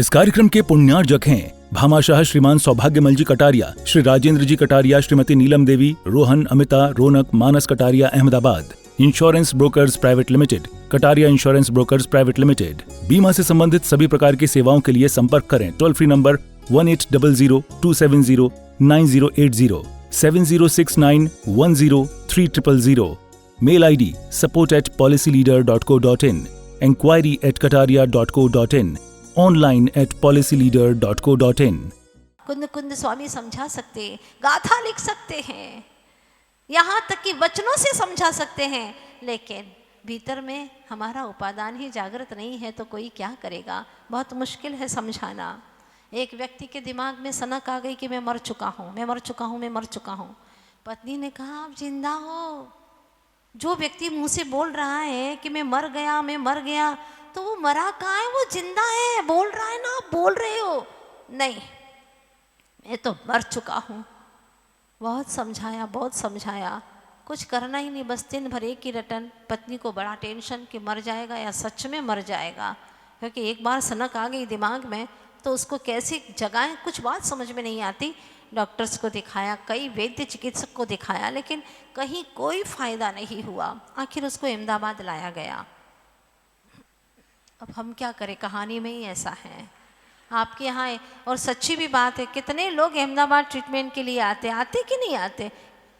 इस कार्यक्रम के पुण्यार्जक हैं Bhamashah Shriman Saubhagyamal ji Kataria, Shri Rajendra ji Kataria, Shrimati Neelam Devi, Rohan, Amita, Raunak, Manas Kataria, Ahmedabad. Insurance brokers private limited, Kataria insurance brokers private limited. बीमा से संबंधित सभी प्रकार की सेवाओं के लिए संपर्क करें। Toll free number 1800-270-9080, 7069103000। Mail ID support@policyleader.co.in, enquiry@kataria.co.in, online @policyleader.co.in। कुंद कुंद स्वामी समझा सकते, गाथा लिख सकते हैं, यहाँ तक कि वचनों से समझा सकते हैं, लेकिन भीतर में हमारा उपादान ही जागृत नहीं है तो कोई क्या करेगा। बहुत मुश्किल है समझाना। एक व्यक्ति के दिमाग में सनक आ गई कि मैं मर चुका हूँ, मैं मर चुका हूँ, मैं मर चुका हूँ। पत्नी ने कहा आप जिंदा हो। जो व्यक्ति मुंह से बोल रहा है कि मैं मर गया, मैं मर गया, तो वो मरा कहाँ है? वो जिंदा है, बोल रहा है ना, आप बोल रहे हो। नहीं, मैं तो मर चुका हूँ। बहुत समझाया, बहुत समझाया, कुछ करना ही नहीं, बस दिन भर एक ही रटन। पत्नी को बड़ा टेंशन कि मर जाएगा या सच में मर जाएगा, क्योंकि एक बार सनक आ गई दिमाग में तो उसको कैसे जगाएं, कुछ बात समझ में नहीं आती। डॉक्टर्स को दिखाया, कई वैद्य चिकित्सक को दिखाया, लेकिन कहीं कोई फायदा नहीं हुआ। आखिर उसको अहमदाबाद लाया गया। अब हम क्या करें, कहानी में ही ऐसा है। आपके यहाँ है, और सच्ची भी बात है, कितने लोग अहमदाबाद ट्रीटमेंट के लिए आते कि नहीं आते?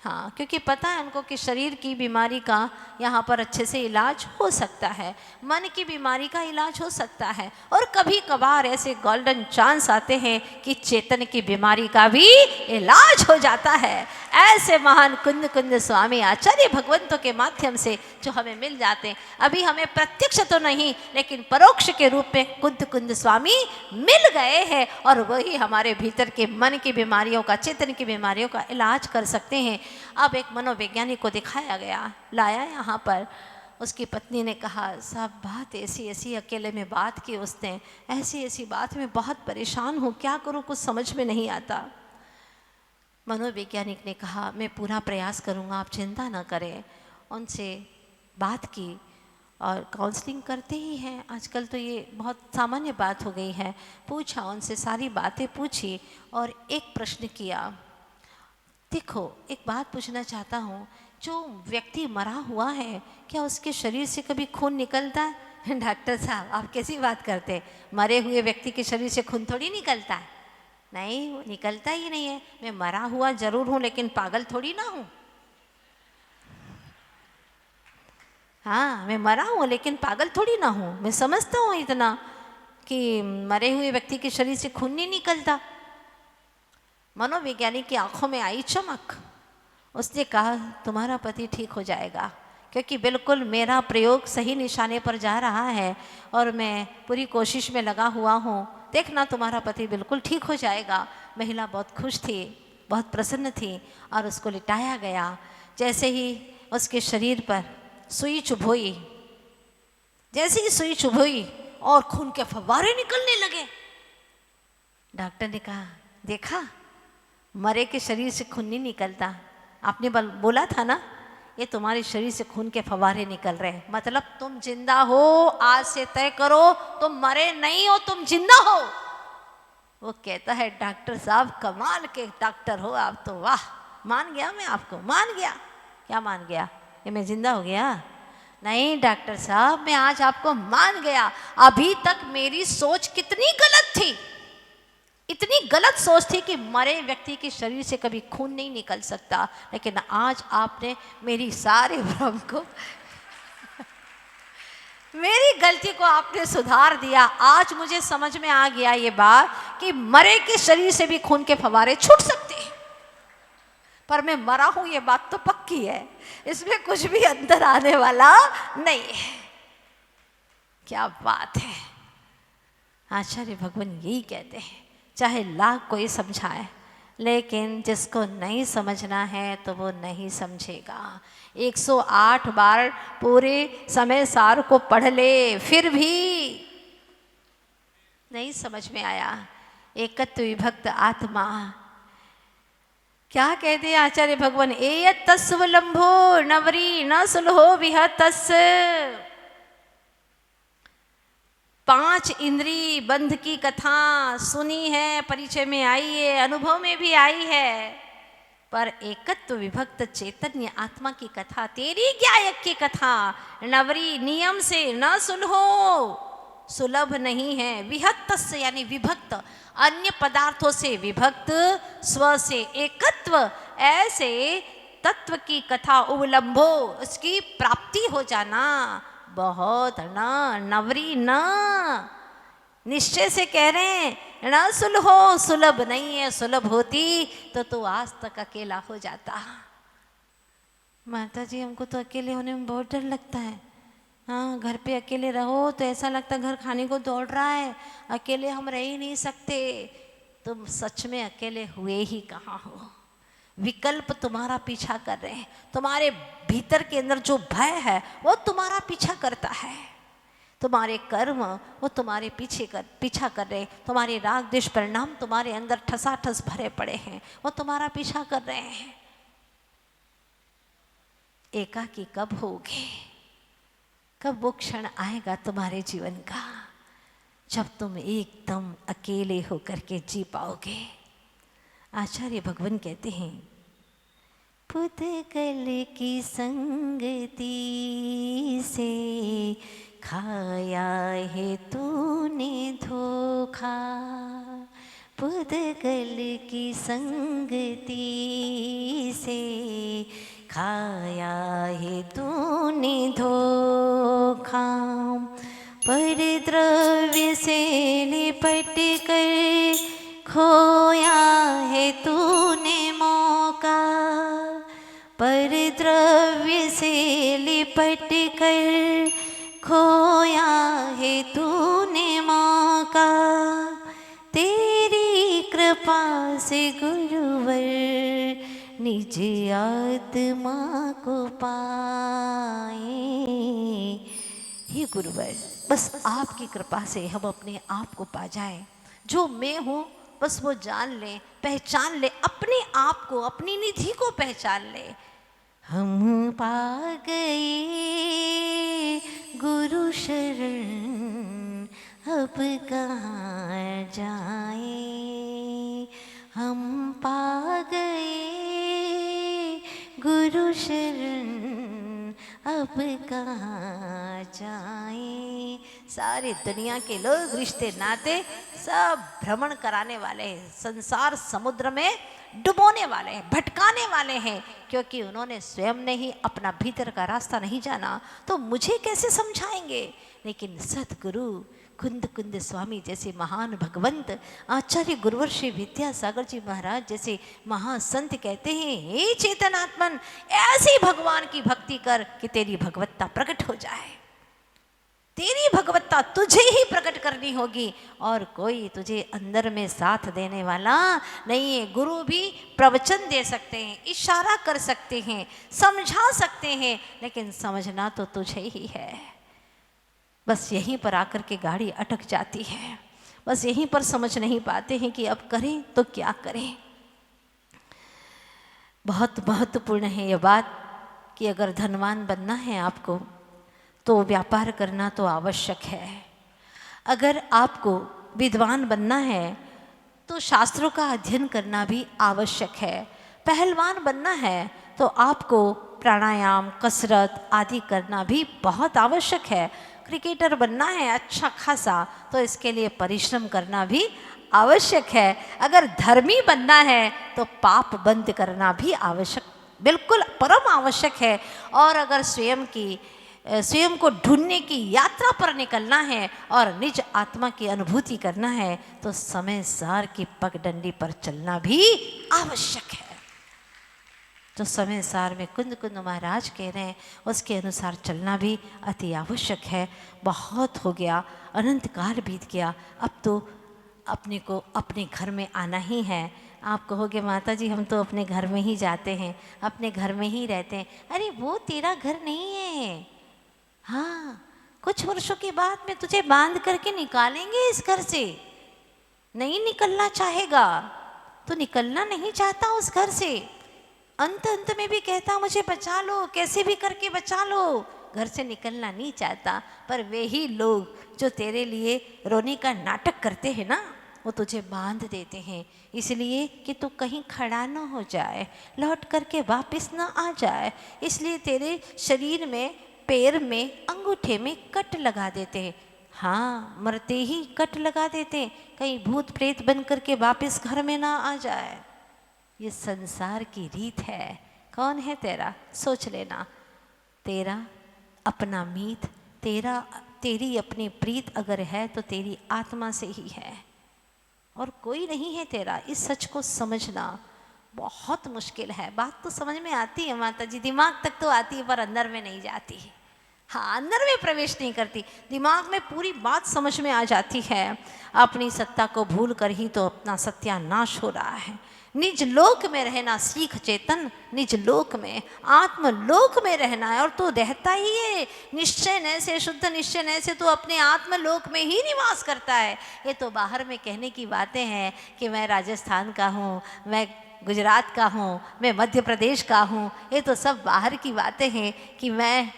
हाँ, क्योंकि पता है उनको कि शरीर की बीमारी का यहाँ पर अच्छे से इलाज हो सकता है, मन की बीमारी का इलाज हो सकता है, और कभी कभार ऐसे गोल्डन चांस आते हैं कि चेतन की बीमारी का भी इलाज हो जाता है। ऐसे महान कुंद कुंद स्वामी आचार्य भगवंतों के माध्यम से जो हमें मिल जाते हैं। अभी हमें प्रत्यक्ष तो नहीं, लेकिन परोक्ष के रूप में कुंद कुंद स्वामी मिल गए हैं, और वही हमारे भीतर के मन की बीमारियों का, चेतन की बीमारियों का इलाज कर सकते हैं। अब एक मनोवैज्ञानिक को दिखाया गया, लाया यहाँ पर। उसकी पत्नी ने कहा साहब बात ऐसी ऐसी अकेले में बात की उसने, ऐसी ऐसी बात में बहुत परेशान हूँ, क्या करूँ, कुछ समझ में नहीं आता। मनोवैज्ञानिक ने कहा मैं पूरा प्रयास करूँगा, आप चिंता न करें। उनसे बात की, और काउंसलिंग करते ही हैं आजकल, तो ये बहुत सामान्य बात हो गई है। पूछा उनसे, सारी बातें पूछी, और एक प्रश्न किया। देखो, एक बात पूछना चाहता हूँ, जो व्यक्ति मरा हुआ है क्या उसके शरीर से कभी खून निकलता है? डॉक्टर साहब आप कैसी बात करते हैं, मरे हुए व्यक्ति के शरीर से खून थोड़ी निकलता है। नहीं, वो निकलता ही नहीं है। मैं मरा हुआ जरूर हूँ, लेकिन पागल थोड़ी ना हूँ। हाँ, मैं मरा हूँ लेकिन पागल थोड़ी ना हूँ। मैं समझता हूँ इतना कि मरे हुए व्यक्ति के शरीर से खून नहीं निकलता। मनोवैज्ञानिक की आंखों में आई चमक। उसने कहा तुम्हारा पति ठीक हो जाएगा, क्योंकि बिल्कुल मेरा प्रयोग सही निशाने पर जा रहा है, और मैं पूरी कोशिश में लगा हुआ हूँ। देखना तुम्हारा पति बिल्कुल ठीक हो जाएगा। महिला बहुत खुश थी, बहुत प्रसन्न थी, और उसको लिटाया गया। जैसे ही उसके शरीर पर सुई चुभोई, जैसे ही सुई चुभोई और खून के फव्वारे निकलने लगे। डॉक्टर ने कहा देखा, मरे के शरीर से खून नहीं निकलता। आपने बोला था ना, ये तुम्हारे शरीर से खून के फव्वारे निकल रहे हैं, मतलब तुम जिंदा हो। आज से तय करो, तुम मरे नहीं हो, तुम जिंदा हो। वो कहता है डॉक्टर साहब कमाल के डॉक्टर हो आप तो, वाह, मान गया मैं आपको, मान गया। क्या मान गया? कि मैं जिंदा हो गया? नहीं डॉक्टर साहब, मैं आज आपको मान गया। अभी तक मेरी सोच कितनी गलत थी, इतनी गलत सोच थी कि मरे व्यक्ति के शरीर से कभी खून नहीं निकल सकता, लेकिन आज आपने मेरी सारे भ्रम को मेरी गलती को आपने सुधार दिया। आज मुझे समझ में आ गया ये बात कि मरे के शरीर से भी खून के फव्वारे छूट सकते हैं, पर मैं मरा हूं ये बात तो पक्की है, इसमें कुछ भी अंदर आने वाला नहीं है। क्या बात है। आचार्य भगवान यही कहते हैं, चाहे लाख कोई समझाए, लेकिन जिसको नहीं समझना है तो वो नहीं समझेगा। 108 बार पूरे समय सार को पढ़ ले, फिर भी नहीं समझ में आया। एकत्व विभक्त आत्मा क्या कहते हैं आचार्य भगवान, एयत तस्वलंभो नवरी न सुलहो विहतस् 5 इंद्री बंध की कथा सुनी है, परिचय में आई है, अनुभव में भी आई है, पर एकत्व विभक्त चैतन्य आत्मा की कथा, तेरी ज्ञायक की कथा नवरी नियम से न सुलहो, सुलभ नहीं है। विहत्त यानी विभक्त, अन्य पदार्थों से विभक्त, स्व से एकत्व, ऐसे तत्व की कथा उवलंबो, उसकी प्राप्ति हो जाना बहुत न नवरी न, निश्चय से कह रहे हैं न सुलहो, सुलभ नहीं है। सुलभ होती तो तू आज तक अकेला हो जाता। माता जी हमको तो अकेले होने में बहुत डर लगता है। हाँ, घर पे अकेले रहो तो ऐसा लगता है घर खाने को दौड़ रहा है, अकेले हम रह ही नहीं सकते। तुम सच में अकेले हुए ही कहाँ हो। विकल्प तुम्हारा पीछा कर रहे हैं, तुम्हारे भीतर के अंदर जो भय है वो तुम्हारा पीछा करता है, तुम्हारे कर्म वो तुम्हारे पीछा कर रहे हैं, तुम्हारे राग द्वेष परिणाम तुम्हारे अंदर ठसाठस भरे पड़े हैं, वो तुम्हारा पीछा कर रहे हैं। एकाकी कब होगे, कब वो क्षण आएगा तुम्हारे जीवन का जब तुम एकदम अकेले होकर के जी पाओगे। आचार्य भगवान कहते हैं, पुद्गल की संगति से खाया है तूने धोखा, पुद्गल की संगति से खाया है तूने धोखा, पर द्रव्य से लिपट कर खोया है तूने मौका, पर द्रव्य से लिपट कर खोया है तूने मौका, तेरी कृपा से गुरुवर निज आत्मा को पाए। हे गुरुवर, बस आपकी कृपा से हम अपने आप को पा जाए। जो मैं हूँ बस वो जान ले, पहचान ले, अपने आप को, अपनी निधि को पहचान ले। हम पा गए गुरु शरण, अब कहाँ जाए। हम पा गए गुरु शरण, अब कहाँ जाए। सारी दुनिया के लोग, रिश्ते नाते सब भ्रमण कराने वाले हैं, संसार समुद्र में डुबोने वाले हैं, भटकाने वाले हैं, क्योंकि उन्होंने स्वयं ने ही अपना भीतर का रास्ता नहीं जाना, तो मुझे कैसे समझाएंगे। लेकिन सतगुरु कुंद कुंद स्वामी जैसे महान भगवंत, आचार्य गुरुवर श्री विद्यासागर जी महाराज जैसे महासंत कहते हैं, हे चेतनात्मन, ऐसी भगवान की भक्ति कर कि तेरी भगवत्ता प्रकट हो जाए। तेरी भगवत्ता तुझे ही प्रकट करनी होगी और कोई तुझे अंदर में साथ देने वाला नहीं है। गुरु भी प्रवचन दे सकते हैं, इशारा कर सकते हैं, समझा सकते हैं, लेकिन समझना तो तुझे ही है। बस यहीं पर आकर के गाड़ी अटक जाती है, बस यहीं पर समझ नहीं पाते हैं कि अब करें तो क्या करें। बहुत महत्वपूर्ण है यह बात कि अगर धनवान बनना है आपको तो व्यापार करना तो आवश्यक है। अगर आपको विद्वान बनना है तो शास्त्रों का अध्ययन करना भी आवश्यक है। पहलवान बनना है तो आपको प्राणायाम, कसरत आदि करना भी बहुत आवश्यक है। क्रिकेटर बनना है अच्छा खासा तो इसके लिए परिश्रम करना भी आवश्यक है। अगर धर्मी बनना है तो पाप बंद करना भी आवश्यक, बिल्कुल परम आवश्यक है। और अगर स्वयं को ढूंढने की यात्रा पर निकलना है और निज आत्मा की अनुभूति करना है तो समय सार की पगडंडी पर चलना भी आवश्यक है। जो समय सार में कुंद कुंद महाराज कह रहे हैं उसके अनुसार चलना भी अति आवश्यक है। बहुत हो गया, अनंत काल बीत गया, अब तो अपने को अपने घर में आना ही है। आप कहोगे माता जी हम तो अपने घर में ही जाते हैं, अपने घर में ही रहते हैं। अरे वो तेरा घर नहीं है। हाँ, कुछ वर्षों के बाद में तुझे बांध करके निकालेंगे इस घर से। नहीं निकलना चाहेगा तो निकलना नहीं चाहता उस घर से। अंत में भी कहता मुझे बचा लो, कैसे भी करके बचा लो, घर से निकलना नहीं चाहता, पर वे ही लोग जो तेरे लिए रोने का नाटक करते हैं ना, वो तुझे बांध देते हैं, इसलिए कि तू कहीं खड़ा न हो जाए, लौट करके वापस न आ जाए। इसलिए तेरे शरीर में, पैर में, अंगूठे में कट लगा देते हैं। हाँ, मरते ही कट लगा देते हैं, कहीं भूत प्रेत बन करके वापस घर में ना आ जाए। ये संसार की रीत है। कौन है तेरा? सोच लेना। तेरा अपना मीत, तेरी अपनी प्रीत अगर है तो तेरी आत्मा से ही है, और कोई नहीं है तेरा। इस सच को समझना बहुत मुश्किल है। बात तो समझ में आती है माता जी, दिमाग तक तो आती है, पर अंदर में नहीं जाती। हाँ, अंदर में प्रवेश नहीं करती। दिमाग में पूरी बात समझ में आ जाती है। अपनी सत्ता को भूल कर ही तो अपना सत्यानाश हो रहा है। निज लोक में रहना सीख चेतन, निज लोक में, आत्मलोक में रहना है, और तू रहता ही है निश्चय न से, शुद्ध निश्चय न से, तू अपने आत्मलोक में ही निवास करता है। ये तो बाहर में कहने की बातें हैं कि मैं राजस्थान का हूँ, मैं गुजरात का हूँ, मैं मध्य प्रदेश का हूँ। ये तो सब बाहर की बातें हैं कि मैं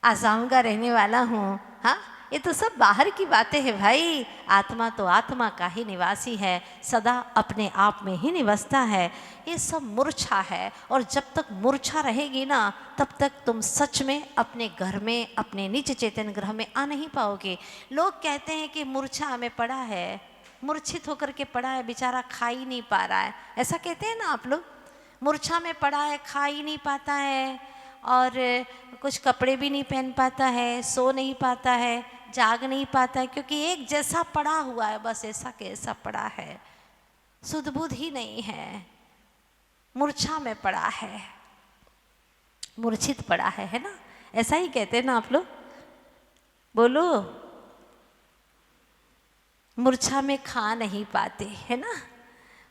आसाम का रहने वाला हूँ। हाँ, ये तो सब बाहर की बातें हैं भाई। आत्मा तो आत्मा का ही निवासी है, सदा अपने आप में ही निवसता है। ये सब मूर्छा है, और जब तक मूर्छा रहेगी ना, तब तक तुम सच में अपने घर में, अपने निज चेतन ग्रह में आ नहीं पाओगे। लोग कहते हैं कि मूर्छा में पड़ा है, मूर्छित होकर के पड़ा है, बेचारा खा ही नहीं पा रहा है, ऐसा कहते हैं ना आप लोग। मूर्छा में पड़ा है, खा ही नहीं पाता है, और कुछ कपड़े भी नहीं पहन पाता है, सो नहीं पाता है, जाग नहीं पाता है, क्योंकि एक जैसा पड़ा हुआ है, बस ऐसा कैसा पड़ा है, सुध बुध ही नहीं है, मूर्छा में पड़ा है, मूर्छित पड़ा है ना? ऐसा ही कहते हैं ना आप लोग, बोलो। मूर्छा में खा नहीं पाते है ना?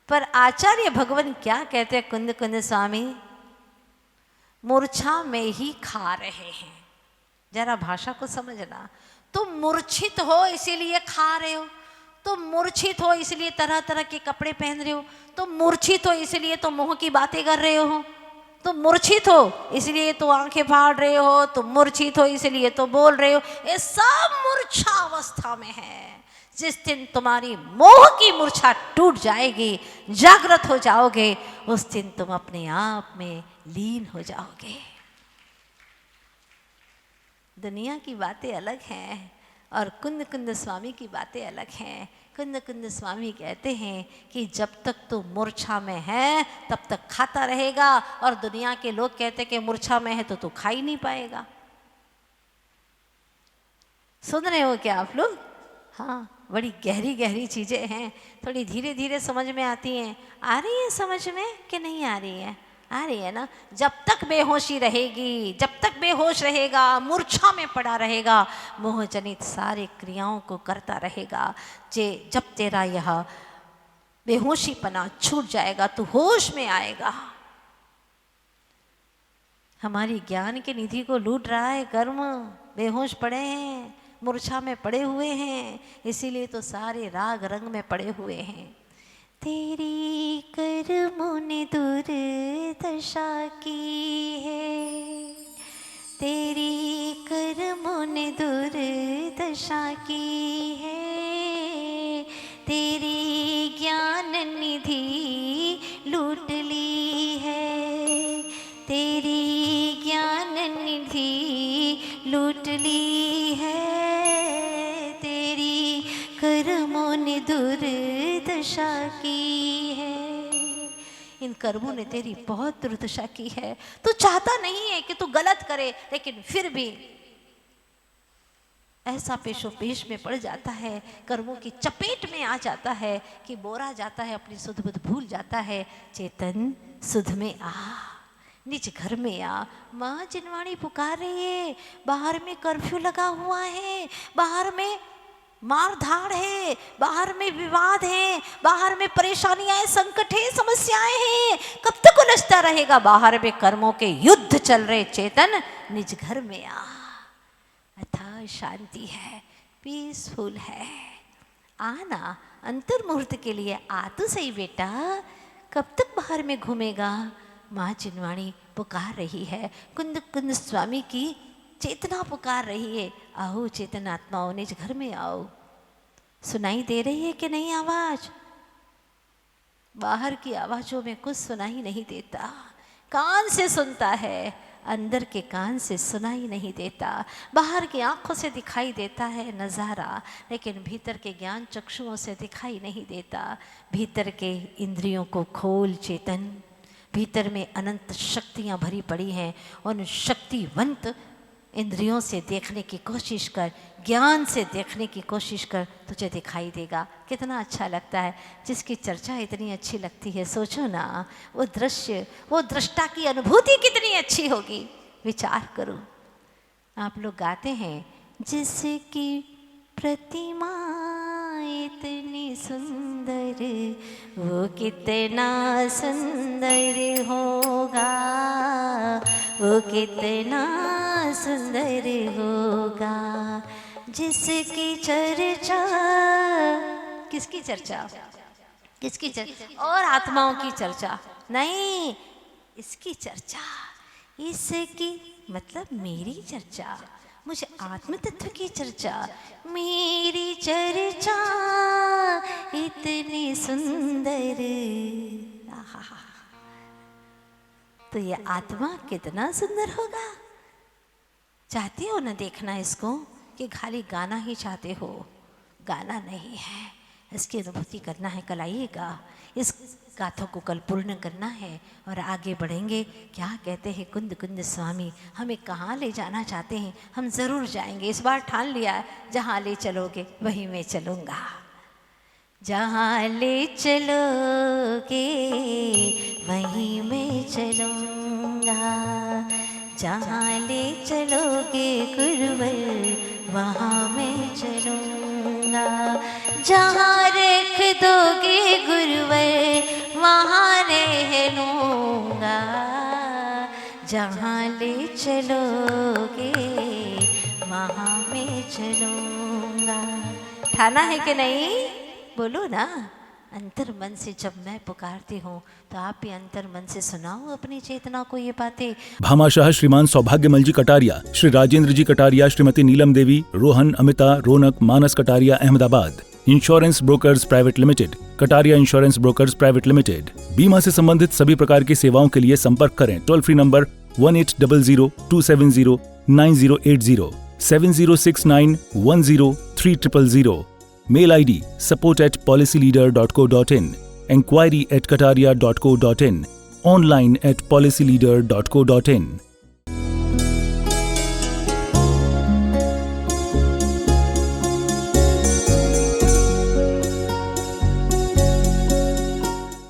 पर आचार्य भगवान क्या कहते हैं कुंद कुंद स्वामी? मूर्छा में ही खा रहे हैं। जरा भाषा को समझना। तुम मूर्छित हो इसीलिए खा रहे हो, तुम मूर्छित हो इसलिए तरह तरह के कपड़े पहन रहे हो, तुम मूर्छित हो इसलिए तो मुंह की बातें कर रहे हो, तुम मूर्छित हो इसलिए तो आंखें फाड़ रहे हो, तुम मूर्छित हो इसलिए तो बोल रहे हो। ये सब मूर्छा अवस्था में है। जिस दिन तुम्हारी मोह की मूर्छा टूट जाएगी, जागृत हो जाओगे, उस दिन तुम अपने आप में लीन हो जाओगे। दुनिया की बातें अलग हैं और कुंद कुंद स्वामी की बातें अलग हैं। कुंद कुंद स्वामी कहते हैं कि जब तक तू मूर्छा में है तब तक खाता रहेगा, और दुनिया के लोग कहते हैं कि मूर्छा में है तो तू खा ही नहीं पाएगा। सुन रहे हो क्या आप लोग? हाँ, बड़ी गहरी गहरी चीज़ें हैं, थोड़ी धीरे धीरे समझ में आती हैं। आ रही है समझ में कि नहीं आ रही है? आ रही है ना? जब तक बेहोशी रहेगी, जब तक बेहोश रहेगा, मूर्छा में पड़ा रहेगा, मोह जनित सारे क्रियाओं को करता रहेगा। जब तेरा यह बेहोशीपना छूट जाएगा तो होश में आएगा। हमारी ज्ञान की निधि को लूट रहा है कर्म। बेहोश पड़े हैं, मूर्छा में पड़े हुए हैं, इसीलिए तो सारे राग रंग में पड़े हुए हैं। तेरी कर्मों ने दुर्दशा की है, तेरी कर्मों ने दुर्दशा की है, तेरी ज्ञान निधि लूट ली है, तेरी ज्ञान निधि लूट ली है, तेरी कर्मों ने दुर्दशा की है। इन कर्मों ने तेरी बहुत दुर्दशा की है। तू चाहता नहीं है कि तू गलत करे, लेकिन फिर भी ऐसा पेशो पेश में पड़ जाता है, कर्मों की चपेट में आ जाता है कि बोरा जाता है, अपनी सुध बुध भूल जाता है। चेतन, सुध में आ, निज घर में आ। माँ जिनवाणी पुकार रही है, बाहर में कर्फ्यू लगा हुआ है, बाहर में मार धाड़ है, बाहर में विवाद है, बाहर में परेशानियां, संकट है, समस्याएं हैं। कब तक उलझता रहेगा? बाहर में कर्मों के युद्ध चल रहे। चेतन, निज घर में आ। अथाह शांति है, पीसफुल है। आना, अंतर मुहूर्त के लिए आ तो सही बेटा। कब तक बाहर में घूमेगा? माँ चिन्वाणी पुकार रही है। कुंद कुंद स्वामी की चेतना पुकार रही है, आओ चेतन आत्माओं निज घर में आओ। सुनाई दे रही है कि नहीं आवाज? बाहर की आवाजों में कुछ सुनाई नहीं देता, कान से सुनता है, अंदर के कान से सुनाई नहीं देता। बाहर की आंखों से दिखाई देता है नज़ारा, लेकिन भीतर के ज्ञान चक्षुओं से दिखाई नहीं देता। भीतर के इंद्रियों को खोल चेतन, भीतर में अनंत शक्तियाँ भरी पड़ी हैं। उन शक्तिवंत इंद्रियों से देखने की कोशिश कर, ज्ञान से देखने की कोशिश कर, तुझे दिखाई देगा। कितना अच्छा लगता है, जिसकी चर्चा इतनी अच्छी लगती है। सोचो ना, वो दृश्य, वो दृष्टा की अनुभूति कितनी अच्छी होगी, विचार करो। आप लोग गाते हैं, जिसकी प्रतिमा इतनी सुंदर, वो कितना सुंदर होगा, वो कितना सुंदर होगा। जिसकी चर्चा, किसकी चर्चा? किसकी चर्चा? और आत्माओं की चर्चा नहीं, इसकी चर्चा, इसकी मतलब मेरी चर्चा, मुझे आत्म तत्व की चर्चा, मेरी चर्चा इतनी सुंदर। आहा, तो ये आत्मा कितना सुंदर होगा। चाहते हो ना देखना इसको, कि खाली गाना ही चाहते हो? गाना नहीं है, इसकी अनुभूति करना है। कल आइएगा, इस गाथों को कल पूर्ण करना है और आगे बढ़ेंगे। क्या कहते हैं कुंद कुंद स्वामी, हमें कहाँ ले जाना चाहते हैं, हम ज़रूर जाएंगे। इस बार ठान लिया है, जहाँ ले चलोगे वहीं मैं चलूँगा। जहाँ ले चलोगे वहीं मैं चलूँगा, जहाँ ले चलोगे गुरुवर वहाँ मैं चलूँगा, जहाँ रख दोगे गुरुवर वहाँ रह लूँगा, जहाँ ले चलोगे वहाँ मैं चलूँगा। ठाना है कि नहीं? बोलो ना। अंतर मन से जब मैं पुकारती हूँ तो आप भी अंतर मन से सुनाओ अपनी चेतना को ये बातें। Bhamashah Shriman Saubhagyamal ji Kataria, Shri Rajendra ji Kataria, Shrimati Neelam Devi, Rohan, Amita, Raunak, Manas Kataria, Ahmedabad. Insurance brokers private limited, Kataria insurance brokers private limited. बीमा से संबंधित सभी प्रकार की सेवाओं के लिए संपर्क करें। Toll free number 1800-270-9080, 7069103000। Mail ID support@policyleader.co.in, enquiry@kataria.co.in, online at policyleader.co.in।